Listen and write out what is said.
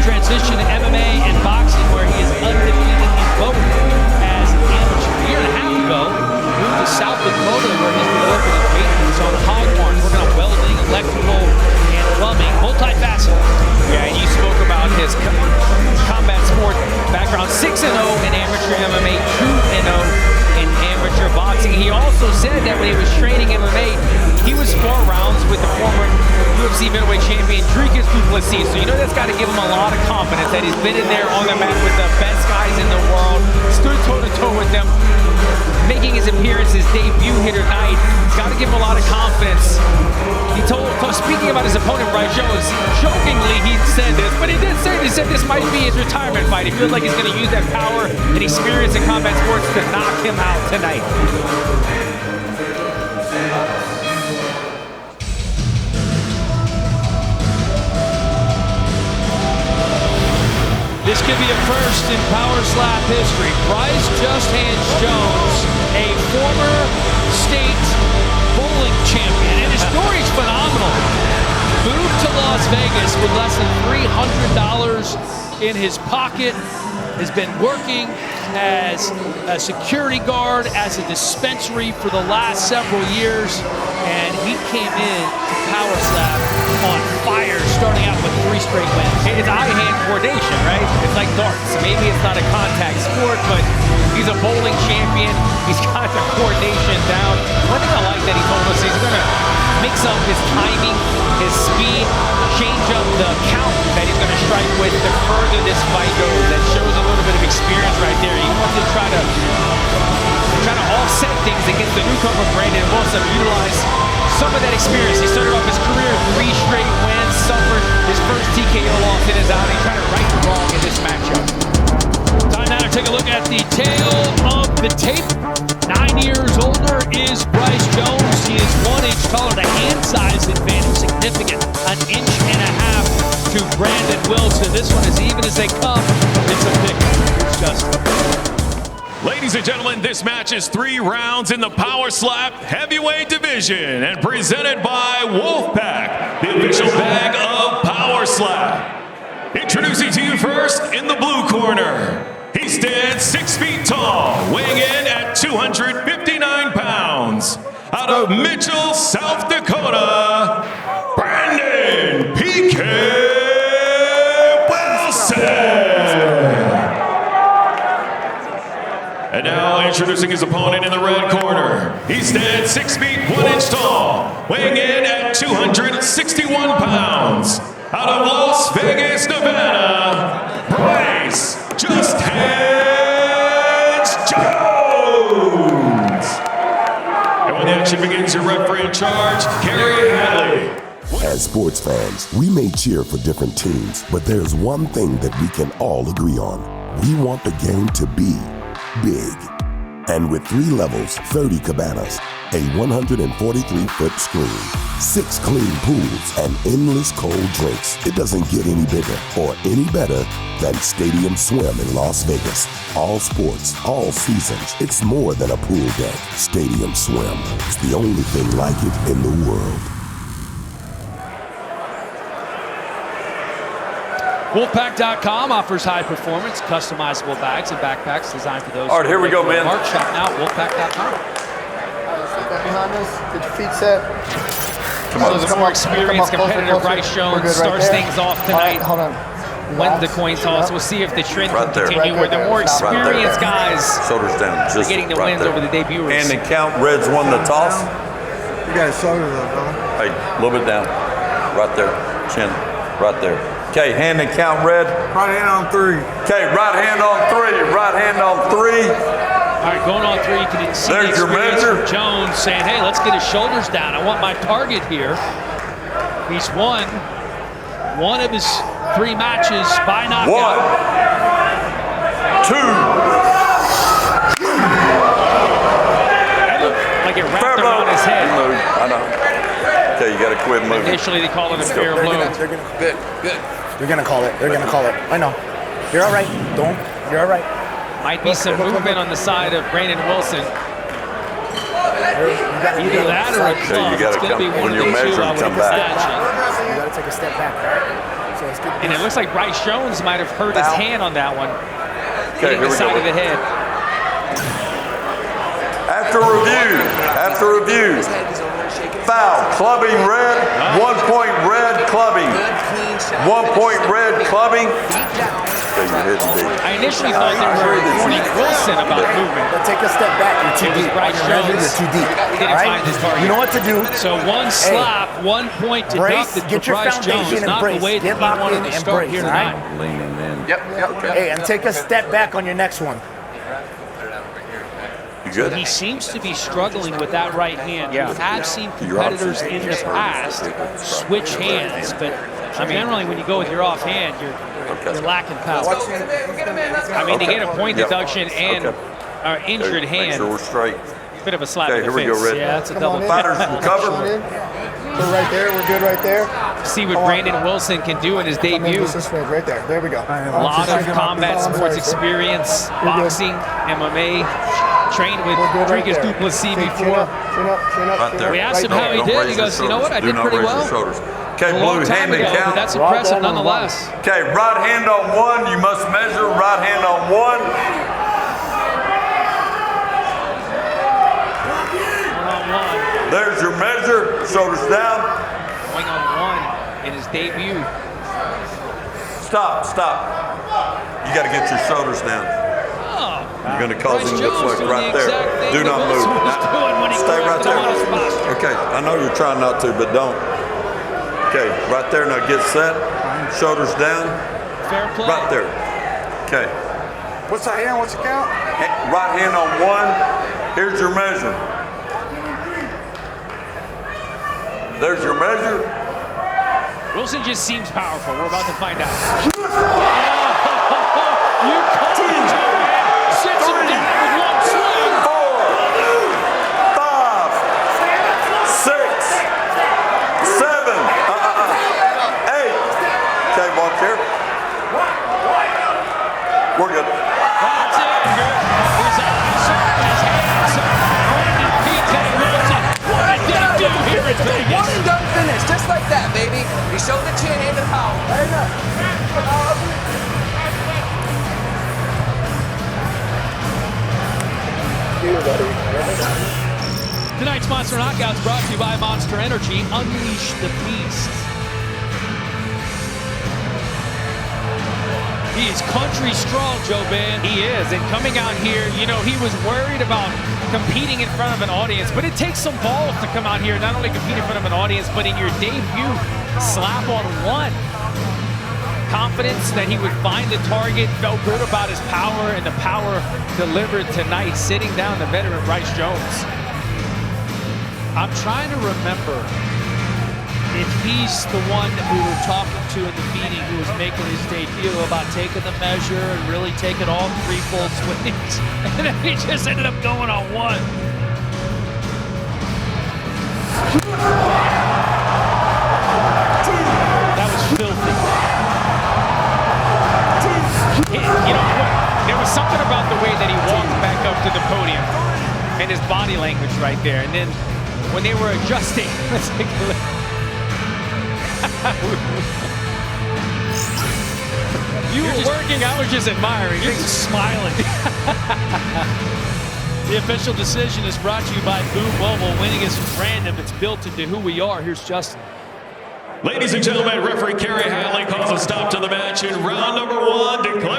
transition to MMA and boxing, where he is undefeated in both as an amateur. A year and a half ago, moved to South Dakota, where he's been working in maintenance on Hogwarts, working on welding, electrical, and plumbing, multifaceted. Yeah, and you spoke about his combat sport background, 6-0 in amateur MMA, 2-0 in amateur boxing. He also said that when he was training MMA, he was 4 rounds with the former UFC middleweight champion Dricus du Plessis. So you know that's got to give him a lot of confidence that he's been in there on the mat with the best guys in the world, stood toe-to-toe with them, making his appearance, his debut here tonight. It's got to give him a lot of confidence. He speaking about his opponent, Brice Jones, jokingly he said this, but he said this might be his retirement fight. He feels like he's going to use that power and experience in combat sports to knock him out tonight. This could be a first in Power Slap history. Brice just hands Jones a former state bowling champion, and his story's phenomenal. Moved to Las Vegas with less than $300 in his pocket, has been working as a security guard, as a dispensary for the last several years, and he came in to Power Slap on fire, starting out with 3 straight wins. It's eye-hand coordination, right? It's like darts. Maybe it's not a contact sport, but he's a bowling champion. He's got the coordination down. One thing I like that he told us, he's going to mix up his timing, his speed, change up the count that he's going to strike with the further this fight goes. That shows a little bit of experience right there. He wants to try to offset things against the newcomer Brandon Wilson, utilize some of that experience. He started off his career 3 straight wins, suffered his first TKO loss in his outing, trying to right the wrong in this matchup. Time now to take a look at the tail of the tape. 9 years older is Brice Jones. He is 1 inch taller. The hand size advantage significant, 1.5 inches to Brandon Wilson. This one, as even as they come, it's a pick. Here's Justin. Ladies and gentlemen, this match is 3 rounds in the Power Slap heavyweight division and presented by Wolfpack, the official bag of Power Slap. Introducing to you first in the blue corner. He stands 6 feet tall, weighing in at 259 pounds. Out of Mitchell, South Dakota, Brandon P.K. Wilson. And now introducing his opponent in the red corner. He stands 6 feet 1 inch tall, weighing in at 261 pounds. Out of Las Vegas, Nevada, Brice Just Hands Jones. And when the action begins, your referee in charge, Kerry Hadley. As sports fans, we may cheer for different teams, but there's one thing that we can all agree on. We want the game to be big. And with 3 levels, 30 cabanas, a 143-foot screen, 6 clean pools, and endless cold drinks, it doesn't get any bigger or any better than Stadium Swim in Las Vegas. All sports, all seasons, it's more than a pool deck. Stadium Swim is the only thing like it in the world. Wolfpack.com offers high performance, customizable bags and backpacks designed for those. All right, here we go, man. Mark, shop now, Wolfpack.com. Sit down behind us, get your feet set. Come on, the more experienced competitor Brice Jones starts things off tonight. Hold on. Wins the coin toss. We'll see if the trend Right can there. continue where the more experienced guys Shoulders down. are Just getting the right wins there. over the debuters. And the count, Red's won the toss. You got his shoulders up, brother. Hey, a little bit down. Right there. Chin. Right there. Okay, hand and count, Red. Right hand on 3. Okay, right hand on 3. Right hand on 3. All right, going on 3, you can see There's the your experience measure. from Jones saying, hey, let's get his shoulders down. I want my target here. He's won 1 of his 3 matches by knockout. 1, 2. That looked like it wrapped around his head. Move. I know. Okay, you got to quit moving. Initially, they call it a fair blow. Good. They're gonna call it. They're gonna call it. I know. You're all right. Don't. You're all right. Might be some movement on the side of Brandon Wilson. Either that or a Okay, club. you got It's to going to come be one when of you're these 2. measuring. I would Come back. imagine. You gotta take a step back. So let's keep And it looks like Brice Jones might have hurt his Foul. hand on that one, Okay, hitting here the we side go. of the head. After review, foul, clubbing red, 1 point red, clubbing. 1 point red, clubbing. I initially thought they were warning Wilson about movement. But take a step back. You're too It was deep. Brice On your measure, Jones. You're too deep. He didn't All find his target. You know what to do. So one slap, 1 point Brace, deducted get for your Brice foundation Jones. and Not the brace. way that Get he locked wanted in to and start brace, here all right? tonight. Leaning in. Hey, and take a step back on your next one. You good? He seems to be struggling with that right hand. Yeah. We have seen Your option. competitors in the past switch hands, but generally when you go with your offhand, you're lacking power. I mean, to get a point deduction and injured Make hand, sure we're straight. bit of a slap Okay, in the here we face. go, Red. Yeah, that's a double. Fighters recover. We're right there. We're good right there. See what Brandon Wilson can do in his debut. This way, right there. There we go. A lot of combat sports experience, boxing, MMA, trained with Rodriguez Duplessis before. Right there. We asked him how he Don't did. raise He your goes, you know what, I shoulders. did Do pretty not raise well. your shoulders. Okay, A long blue time hand and ago, but count. that's impressive nonetheless. Okay, right hand on one. You must measure. Right hand on one. One-on-one. There's your measure. Shoulders down. Going on one in his debut. Stop. You got to get your shoulders down. Oh, You're going to cause Brice him to Jones flick doing right the there. exact thing Do that not Wilson move. was doing when he Stay right corrected him on his there. posture. Okay, I know you're trying not to, but don't. Okay, right there. Now get set. Shoulders down. Fair play. Right there. Okay. What's the hand? What's the count? Right hand on one. Here's your measure. There's your measure. Wilson just seems powerful. We're about to find out. You caught him, man. Sits him down with one swing. 4, 5, 6, 7, 8. Okay, walk here. We're good. That's it. His eyes up, his hands up. Brandon P.K. Wilson. What did he do here in Vegas? One and done finish, just like that, baby. He showed the chin and the power. Tonight's Monster Knockouts brought to you by Monster Energy. Unleash the beast. He is country strong, Joe Ben. He is, and coming out here, you know, he was worried about competing in front of an audience, but it takes some balls to come out here, not only compete in front of an audience, but in your debut, slap on one. Confidence that he would find the target, felt good about his power, and the power delivered tonight, sitting down the veteran Brice Jones. I'm trying to remember if he's the one that we were talking to in the meeting who was making his debut about taking the measure and really taking all 3 full swings. And then he just ended up going on one. That was filthy. You know what? There was something about the way that he walked back up to the podium and his body language right there. And then when they were adjusting, let's take a look. You were working, I was just admiring. You're just smiling. The official decision is brought to you by Boom Mobile. Winning is random. It's built into who we are. Here's Justin. Ladies and gentlemen, referee Kerry Hadley calls a stop to the match in round number 1, declaring